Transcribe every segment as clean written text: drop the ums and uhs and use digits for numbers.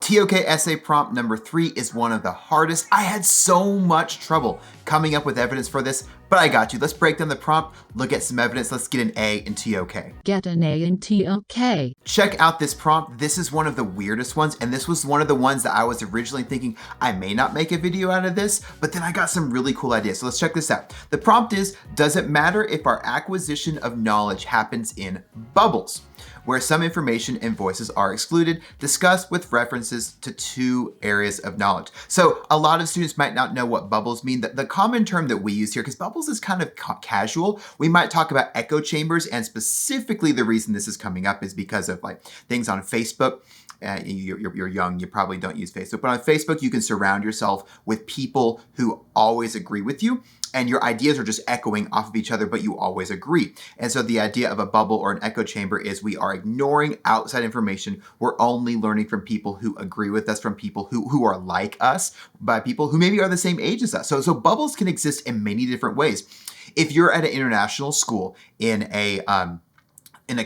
TOK essay prompt number 3 is one of the hardest. I had so much trouble coming up with evidence for this, but I got you. Let's break down the prompt, look at some evidence. Let's get an A in TOK. Get an A in TOK. Check out this prompt. This is one of the weirdest ones, and this was one of the ones that I was originally thinking I may not make a video out of this, but then I got some really cool ideas. So let's check this out. The prompt is, does it matter if our acquisition of knowledge happens in bubbles, where some information and voices are excluded, discussed with references to 2 areas of knowledge? So a lot of students might not know what bubbles mean. The common term that we use here, because bubbles is kind of casual, we might talk about echo chambers, and specifically the reason this is coming up is because of like things on Facebook. You're young, you probably don't use Facebook, but on Facebook you can surround yourself with people who always agree with you, and your ideas are just echoing off of each other, but you always agree. And so the idea of a bubble or an echo chamber is we are ignoring outside information. We're only learning from people who agree with us, from people who are like us, by people who maybe are the same age as us. So bubbles can exist in many different ways. If you're at an international school in a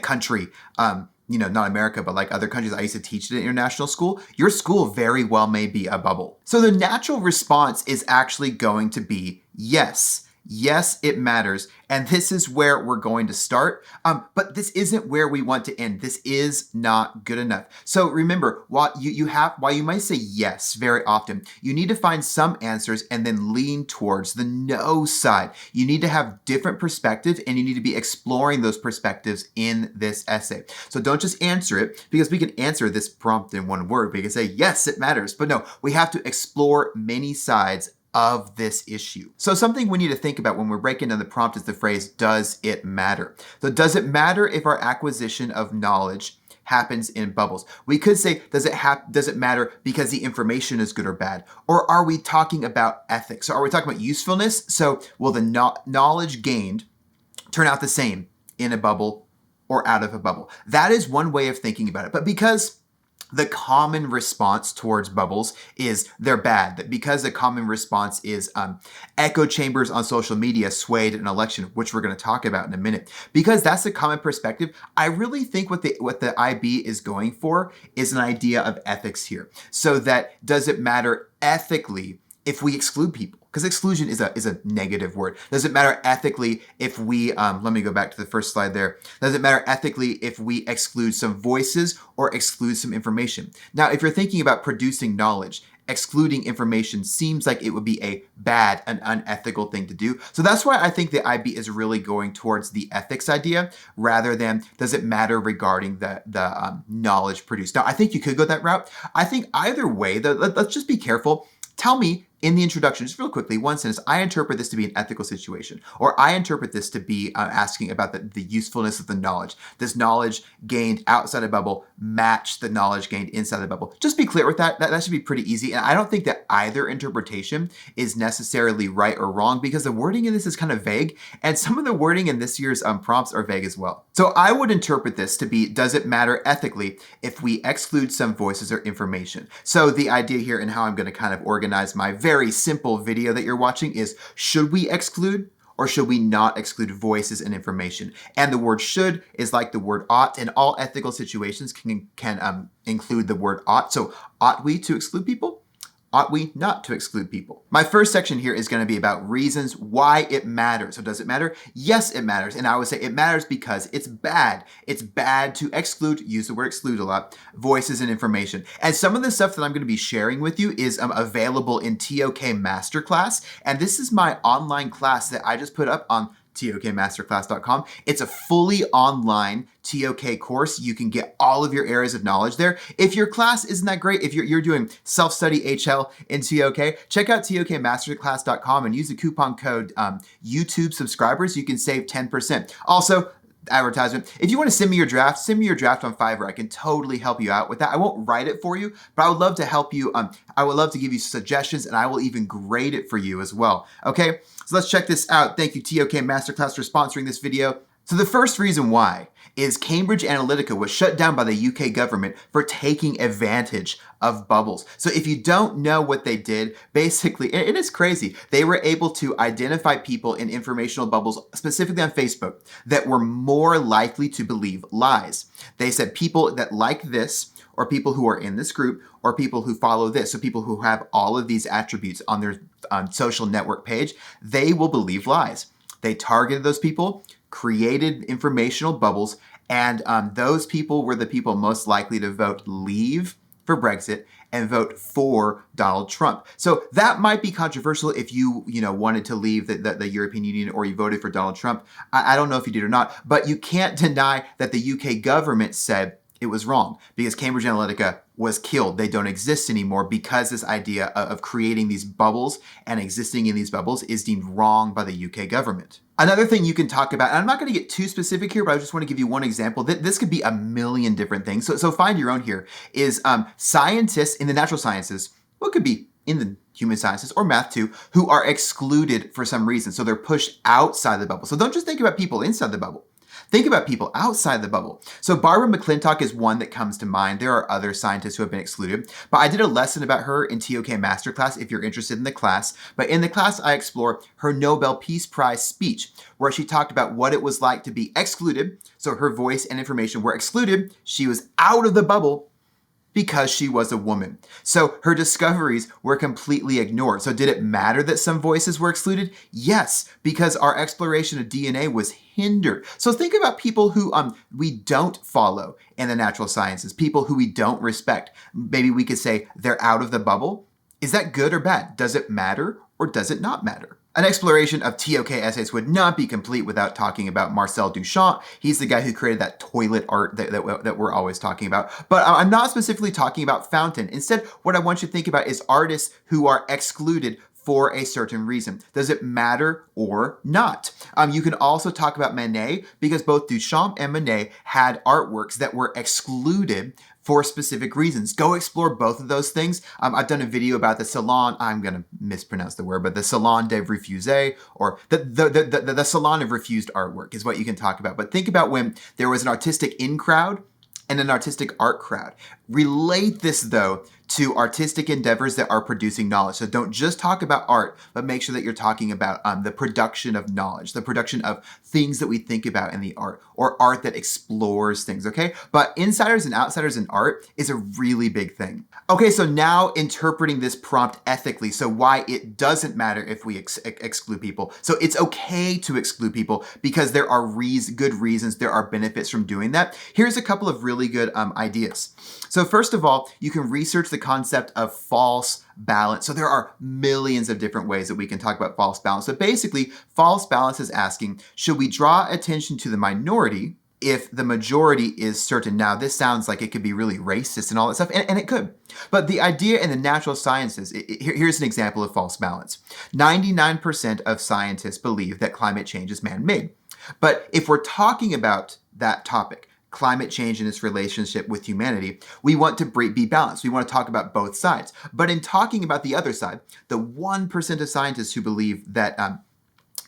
country, not America, but like other countries, I used to teach at an international school, your school very well may be a bubble. So the natural response is actually going to be yes. Yes, it matters. And this is where we're going to start. But this isn't where we want to end. This is not good enough. So remember, while you might say yes very often, you need to find some answers and then lean towards the no side. You need to have different perspectives, and you need to be exploring those perspectives in this essay. So don't just answer it, because we can answer this prompt in one word. We can say, yes, it matters. But no, we have to explore many sides of this issue. So something we need to think about when we're breaking down the prompt is the phrase, does it matter? So does it matter if our acquisition of knowledge happens in bubbles? We could say, does it matter because the information is good or bad? Or are we talking about ethics? So are we talking about usefulness? So will the knowledge gained turn out the same in a bubble or out of a bubble? That is one way of thinking about it. But because the common response towards bubbles is they're bad, because the common response is echo chambers on social media swayed an election, which we're going to talk about in a minute. Because that's the common perspective, I really think what the IB is going for is an idea of ethics here. So that, does it matter ethically if we exclude people? Because exclusion is a negative word. Does it matter ethically if we, let me go back to the first slide there. Does it matter ethically if we exclude some voices or exclude some information? Now, if you're thinking about producing knowledge, excluding information seems like it would be a bad and unethical thing to do. So that's why I think the IB is really going towards the ethics idea rather than does it matter regarding the knowledge produced. Now, I think you could go that route. I think either way, let's just be careful. Tell me in the introduction, just real quickly, one sentence, I interpret this to be an ethical situation, or I interpret this to be asking about the usefulness of the knowledge. Does knowledge gained outside a bubble match the knowledge gained inside the bubble? Just be clear with that. That should be pretty easy. And I don't think that either interpretation is necessarily right or wrong, because the wording in this is kind of vague, and some of the wording in this year's prompts are vague as well. So I would interpret this to be, does it matter ethically if we exclude some voices or information? So the idea here and how I'm going to kind of organize my very simple video that you're watching is, should we exclude or should we not exclude voices and information? And the word should is like the word ought, and all ethical situations can include the word ought. So ought we to exclude people? Ought we not to exclude people? My first section here is going to be about reasons why it matters. So does it matter? Yes, it matters. And I would say it matters because it's bad. It's bad to exclude, use the word exclude a lot, voices and information. And some of the stuff that I'm going to be sharing with you is available in TOK Masterclass. And this is my online class that I just put up on tokmasterclass.com. It's a fully online TOK course. You can get all of your areas of knowledge there. If your class isn't that great, if you're doing self-study HL in TOK, check out tokmasterclass.com and use the coupon code YouTube subscribers. You can save 10%. Also, advertisement. If you want to send me your draft on Fiverr. I can totally help you out with that. I won't write it for you, but I would love to help you. I would love to give you suggestions, and I will even grade it for you as well. Okay, so let's check this out. Thank you, TOK Masterclass, for sponsoring this video. So the first reason why is Cambridge Analytica was shut down by the UK government for taking advantage of bubbles. So if you don't know what they did, basically, it is crazy. They were able to identify people in informational bubbles, specifically on Facebook, that were more likely to believe lies. They said people that like this or people who are in this group, or people who follow this, so people who have all of these attributes on their social network page, they will believe lies. They targeted those people, created informational bubbles, and those people were the people most likely to vote leave for Brexit and vote for Donald Trump. So that might be controversial if you wanted to leave the European Union or you voted for Donald Trump. I don't know if you did or not, but you can't deny that the UK government said it was wrong because Cambridge Analytica was killed. They don't exist anymore because this idea of creating these bubbles and existing in these bubbles is deemed wrong by the UK government. Another thing you can talk about, and I'm not going to get too specific here, but I just want to give you one example. This could be a million different things. So find your own here, is scientists in the natural sciences, what could be in the human sciences or math too, who are excluded for some reason. So they're pushed outside the bubble. So don't just think about people inside the bubble. Think about people outside the bubble. So Barbara McClintock is one that comes to mind. There are other scientists who have been excluded, but I did a lesson about her in TOK MASTERCLASS if you're interested in the class. But in the class, I explore her Nobel Peace Prize speech, where she talked about what it was like to be excluded. So her voice and information were excluded. She was out of the bubble because she was a woman. So her discoveries were completely ignored. So did it matter that some voices were excluded? Yes, because our exploration of DNA was hindered. So think about people who we don't follow in the natural sciences, people who we don't respect. Maybe we could say they're out of the bubble. Is that good or bad? Does it matter or does it not matter? An exploration of TOK essays would not be complete without talking about Marcel Duchamp. He's the guy who created that toilet art that we're always talking about. But I'm not specifically talking about Fountain. Instead, what I want you to think about is artists who are excluded for a certain reason. Does it matter or not? You can also talk about Manet, because both Duchamp and Manet had artworks that were excluded for specific reasons. Go explore both of those things. I've done a video about the Salon, I'm gonna mispronounce the word, but the Salon des Refusés, or the Salon of Refused Artwork is what you can talk about. But think about when there was an artistic in crowd and an artistic art crowd. Relate this though to artistic endeavors that are producing knowledge. So don't just talk about art, but make sure that you're talking about the production of knowledge, the production of things that we think about in the art, or art that explores things, okay? But insiders and outsiders in art is a really big thing. Okay, so now interpreting this prompt ethically, so why it doesn't matter if we exclude people. So it's okay to exclude people because there are good reasons, there are benefits from doing that. Here's a couple of really good ideas. So first of all, you can research the concept of false balance. So there are millions of different ways that we can talk about false balance. But basically, false balance is asking, should we draw attention to the minority if the majority is certain? Now, this sounds like it could be really racist and all that stuff, and it could. But the idea in the natural sciences, here's an example of false balance. 99% of scientists believe that climate change is man-made. But if we're talking about that topic, climate change and its relationship with humanity, we want to be balanced. We want to talk about both sides. But in talking about the other side, the 1% of scientists who believe that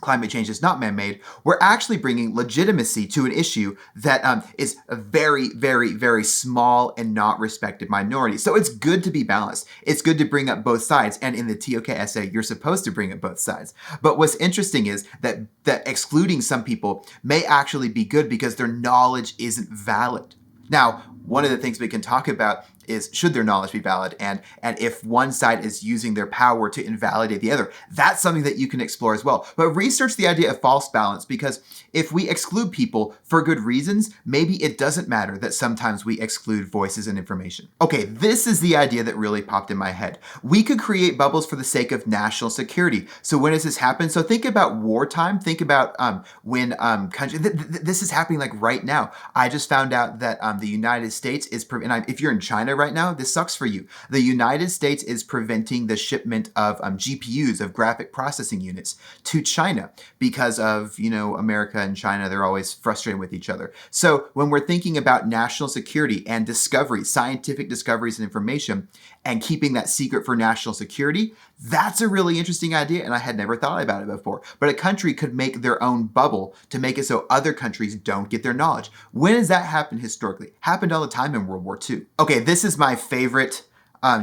climate change is not man-made, we're actually bringing legitimacy to an issue that is a very, very, very small and not respected minority. So it's good to be balanced. It's good to bring up both sides. And in the TOK essay, you're supposed to bring up both sides. But what's interesting is that excluding some people may actually be good because their knowledge isn't valid. Now, one of the things we can talk about is, should their knowledge be valid? And if one side is using their power to invalidate the other, that's something that you can explore as well. But research the idea of false balance, because if we exclude people for good reasons, maybe it doesn't matter that sometimes we exclude voices and information. Okay, this is the idea that really popped in my head. We could create bubbles for the sake of national security. So when does this happen? So think about wartime. Think about when country, this is happening like right now. I just found out that the United States is, and if you're in China right now, this sucks for you. The United States is preventing the shipment of GPUs, of graphic processing units, to China because of, America and China, they're always frustrated with each other. So when we're thinking about national security and discovery, scientific discoveries and information, and keeping that secret for national security, that's a really interesting idea, and I had never thought about it before. But a country could make their own bubble to make it so other countries don't get their knowledge. When has that happened historically? Happened all the time in World War II. Okay, this is my favorite.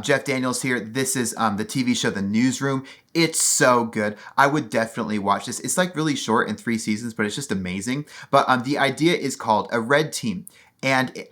Jeff Daniels here. This is the TV show The Newsroom. It's so good. I would definitely watch this. It's like really short in 3 seasons, but it's just amazing. But the idea is called a red team. And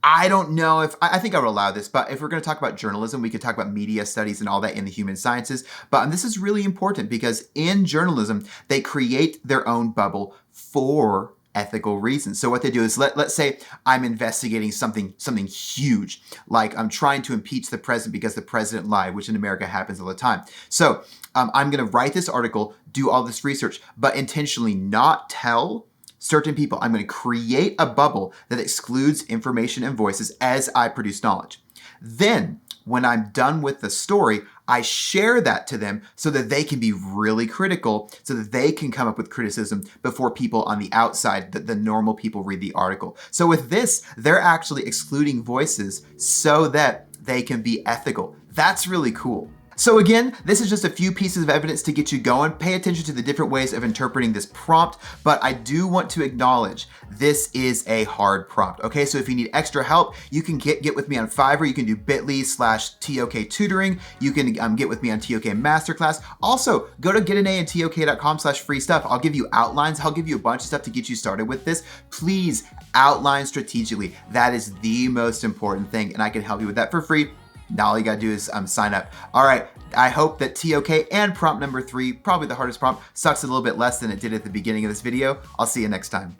I don't know if, I think I would allow this, but if we're going to talk about journalism, we could talk about media studies and all that in the human sciences. But this is really important because in journalism, they create their own bubble for ethical reasons. So what they do is, let's say I'm investigating something huge, like I'm trying to impeach the president because the president lied, which in America happens all the time. So I'm going to write this article, do all this research, but intentionally not tell certain people. I'm going to create a bubble that excludes information and voices as I produce knowledge. Then, when I'm done with the story, I share that to them so that they can be really critical, so that they can come up with criticism before people on the outside, the normal people, read the article. So with this, they're actually excluding voices so that they can be ethical. That's really cool. So again, this is just a few pieces of evidence to get you going. Pay attention to the different ways of interpreting this prompt, but I do want to acknowledge this is a hard prompt, okay? So if you need extra help, you can get with me on Fiverr. You can do bit.ly/TOK tutoring. You can get with me on TOK Masterclass. Also, go to getanandtok.com/free stuff. I'll give you outlines. I'll give you a bunch of stuff to get you started with this. Please outline strategically. That is the most important thing, and I can help you with that for free. Now all you gotta do is sign up. All right, I hope that TOK and prompt number 3, probably the hardest prompt, sucks a little bit less than it did at the beginning of this video. I'll see you next time.